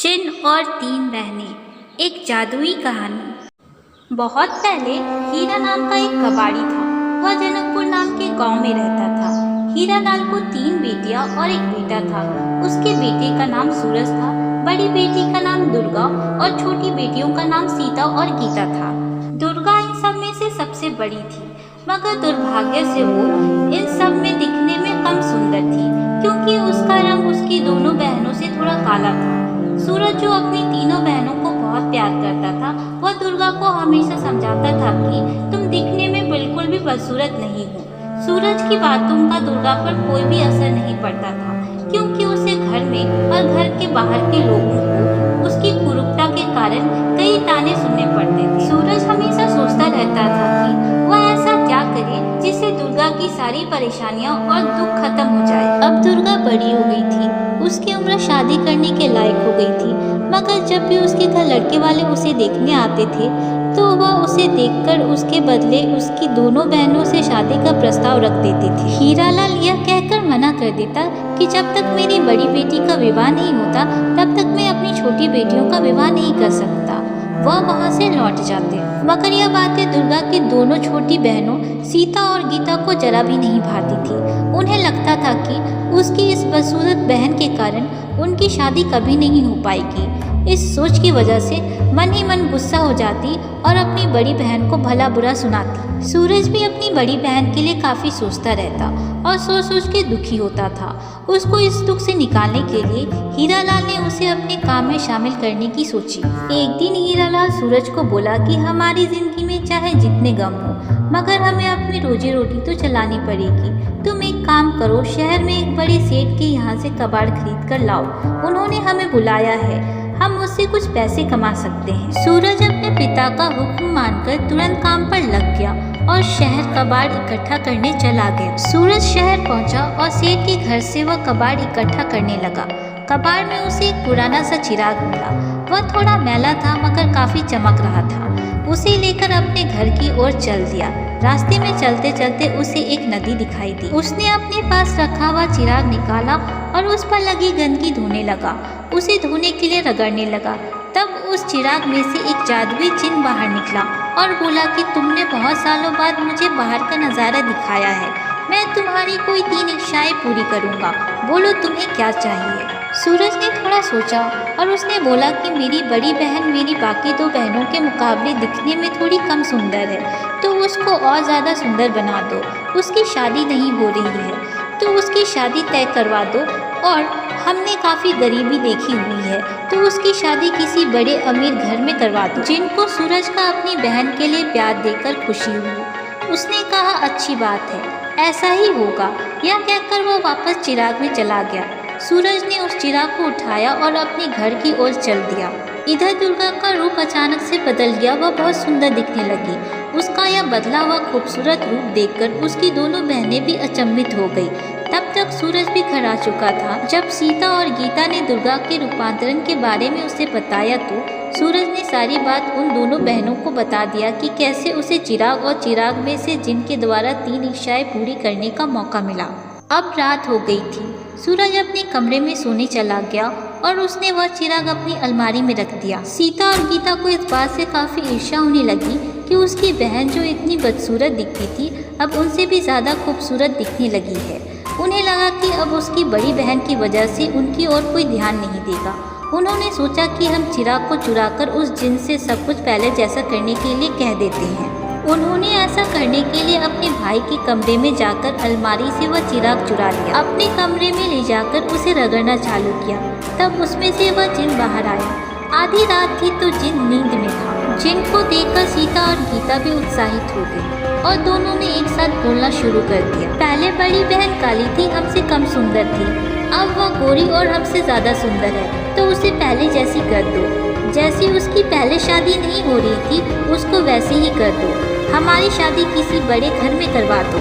जिन और तीन बहनें, एक जादुई कहानी। बहुत पहले हीरा नाम का एक कबाड़ी था। वह जनकपुर नाम के गांव में रहता था। हीरा लाल को तीन बेटियां और एक बेटा था। उसके बेटे का नाम सूरज था, बड़ी बेटी का नाम दुर्गा और छोटी बेटियों का नाम सीता और गीता था। दुर्गा इन सब में से सबसे बड़ी थी, मगर दुर्भाग्य से वो इन सब में दिखने में कम सुंदर थी, क्योंकि उसका रंग उसकी दोनों बहनों से थोड़ा काला था। सूरज, जो अपनी तीनों बहनों को बहुत प्यार करता था, वह दुर्गा को हमेशा समझाता था कि तुम दिखने में बिल्कुल भी बदसूरत नहीं हो। सूरज की बातों का दुर्गा पर कोई भी असर नहीं पड़ता था, क्योंकि उसे घर में और घर के बाहर के लोगों को उसकी कुरूपता के कारण कई ताने सुनने पड़ते थे। सूरज हमेशा सोचता रहता था कि वह ऐसा क्या करे जिससे दुर्गा की सारी परेशानियां और दुख खत्म हो जाए। अब दुर्गा बड़ी हो गई थी, उसकी उम्र शादी करने के लायक हो गई थी, मगर जब भी उसके घर लड़के वाले उसे देखने आते थे तो वह उसे देखकर उसके बदले उसकी दोनों बहनों से शादी का प्रस्ताव रख देती थी। हीरालाल यह कहकर मना कर देता कि जब तक मेरी बड़ी बेटी का विवाह नहीं होता तब तक मैं अपनी छोटी बेटियों का विवाह नहीं कर सकता। वह वहाँ से लौट जाते, मगर यह बातें दुर्गा की दोनों छोटी बहनों सीता और गीता को जरा भी नहीं भाती थी। उन्हें लगता था कि उसकी इस बदसूरत बहन के कारण उनकी शादी कभी नहीं हो पाएगी। इस सोच की वजह से मन ही मन गुस्सा हो जाती और अपनी बड़ी बहन को भला बुरा सुनाती। सूरज भी अपनी बड़ी बहन के लिए काफ़ी सोचता रहता और सोच सोच के दुखी होता था। उसको इस दुख से निकालने के लिए हीरालाल ने उसे अपने काम में शामिल करने की सोची। एक दिन हीरालाल सूरज को बोला कि हमारी ज़िंदगी में चाहे जितने गम हो, मगर हमें अपनी रोजी रोटी तो चलानी पड़ेगी। तुम एक काम करो, शहर में एक बड़े सेठ के यहाँ से कबाड़ खरीद कर लाओ। उन्होंने हमें बुलाया है, हम उससे कुछ पैसे कमा सकते हैं। सूरज अपने पिता का हुक्म मानकर तुरंत काम पर लग गया और शहर कबाड़ इकट्ठा करने चला गया। सूरज शहर पहुंचा और सेठ के घर से वह कबाड़ इकट्ठा करने लगा। कबाड़ में उसे एक पुराना सा चिराग मिला। वह थोड़ा मैला था, मगर काफ़ी चमक रहा था। उसे लेकर अपने घर की ओर चल दिया। रास्ते में चलते चलते उसे एक नदी दिखाई दी। उसने अपने पास रखा हुआ चिराग निकाला और उस पर लगी गंदगी धोने लगा। उसे धोने के लिए रगड़ने लगा। तब उस चिराग में से एक जादुई जिन बाहर निकला और बोला कि तुमने बहुत सालों बाद मुझे बाहर का नज़ारा दिखाया है, मैं तुम्हारी कोई 3 इच्छाएं पूरी करूँगा, बोलो तुम्हें क्या चाहिए। सूरज ने थोड़ा सोचा और उसने बोला कि मेरी बड़ी बहन मेरी बाकी 2 बहनों के मुकाबले दिखने में थोड़ी कम सुंदर है, तो उसको और ज़्यादा सुंदर बना दो। उसकी शादी नहीं हो रही है तो उसकी शादी तय करवा दो, और हमने काफ़ी गरीबी देखी हुई है तो उसकी शादी किसी बड़े अमीर घर में करवा दो। जिनको सूरज का अपनी बहन के लिए प्यार देकर खुशी हुई। उसने कहा अच्छी बात है, ऐसा ही होगा। यह कहकर वह वापस चिराग में चला गया। सूरज ने उस चिराग को उठाया और अपने घर की ओर चल दिया। इधर दुर्गा का रूप अचानक से बदल गया। वह बहुत सुंदर दिखने लगी। उसका यह बदला हुआ खूबसूरत रूप देखकर उसकी दोनों बहनें भी अचंभित हो गई। तब तक सूरज भी घर आ चुका था। जब सीता और गीता ने दुर्गा के रूपांतरण के बारे में उसे बताया तो सूरज ने सारी बात उन दोनों बहनों को बता दिया कि कैसे उसे चिराग और चिराग में से जिनके द्वारा 3 इच्छाएं पूरी करने का मौका मिला। अब रात हो गई थी। सूरज अपने कमरे में सोने चला गया और उसने वह चिराग अपनी अलमारी में रख दिया। सीता और गीता को इस बात से काफ़ी ईर्ष्या होने लगी कि उसकी बहन जो इतनी बदसूरत दिखती थी अब उनसे भी ज़्यादा खूबसूरत दिखने लगी है। उन्हें लगा कि अब उसकी बड़ी बहन की वजह से उनकी ओर कोई ध्यान नहीं देगा। उन्होंने सोचा कि हम चिराग को चुराकर उस जिन से सब कुछ पहले जैसा करने के लिए कह देते हैं। उन्होंने ऐसा करने के लिए अपने भाई के कमरे में जाकर अलमारी से वह चिराग चुरा लिया। अपने कमरे में ले जाकर उसे रगड़ना चालू किया। तब उसमें से वह जिन बाहर आया। आधी रात थी तो जिन नींद में था। जिन को देखकर सीता और गीता भी उत्साहित हो गई और दोनों ने एक साथ बोलना शुरू कर दिया। पहले बड़ी बहन काली थी, हमसे कम सुंदर थी। अब वह गोरी और हमसे ज़्यादा सुंदर है, तो उसे पहले जैसी कर दो। जैसी उसकी पहले शादी नहीं हो रही थी उसको वैसे ही कर दो। हमारी शादी किसी बड़े घर में करवा दो।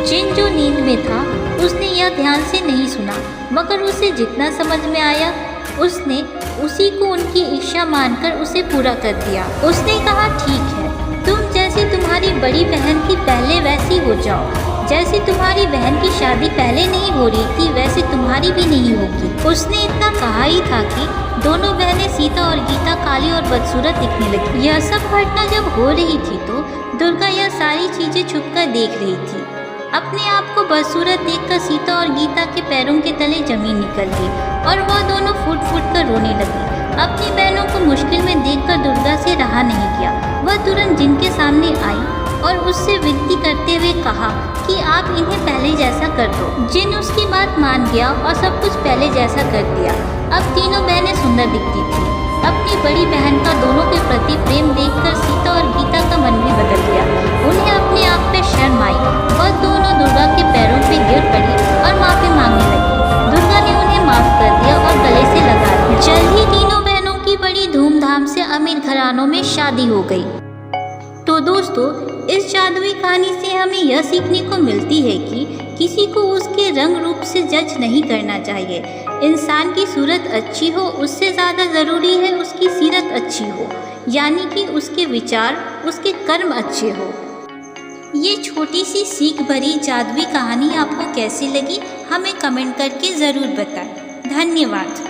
जिन जो नींद में था उसने यह ध्यान से नहीं सुना, मगर उसे जितना समझ में आया उसने उसी को उनकी इच्छा मानकर उसे पूरा कर दिया। उसने कहा ठीक है, तुम जैसी तुम्हारी बड़ी बहन की पहले वैसी हो जाओ। जैसे तुम्हारी बहन की शादी पहले नहीं हो रही थी वैसे तुम्हारी भी नहीं होगी। उसने इतना कहा ही था कि दोनों बहनें सीता और गीता काली और बदसूरत दिखने लगी। यह सब घटना जब हो रही थी तो दुर्गा यह सारी चीजें छुपकर देख रही थी। अपने आप को बदसूरत देखकर सीता और गीता के पैरों के तले जमीन निकल गई और वह दोनों फूट फूट कर रोने लगी। अपनी बहनों को मुश्किल में देखकर दुर्गा से रहा नहीं गया। वह तुरंत जिनके सामने आई और उससे विनती करते हुए कहा कि आप इन्हें पहले जैसा कर दो। जिन उसकी बात मान गया और सब कुछ पहले जैसा कर दिया। अब तीनों बहनें सुंदर दिखती थी। अपनी बड़ी बहन का दोनों के प्रति प्रेम देखकर सीता और गीता का मन भी बदल गया। उन्हें अपने आप पे शर्म आई। वह दोनों दुर्गा के पैरों पे गिर पड़ी और माफी मांगने लगी। दुर्गा ने उन्हें माफ कर दिया और गले से लगा लिया। जल्द ही तीनों बहनों की बड़ी धूमधाम से अमीर घरानों में शादी हो गई। तो दोस्तों, इस जादुई कहानी से हमें यह सीखने को मिलती है कि किसी को उसके रंग रूप से जज नहीं करना चाहिए। इंसान की सूरत अच्छी हो उससे ज़्यादा ज़रूरी है उसकी सीरत अच्छी हो, यानी कि उसके विचार, उसके कर्म अच्छे हो। ये छोटी सी सीख भरी जादुई कहानी आपको कैसी लगी हमें कमेंट करके ज़रूर बताएं। धन्यवाद।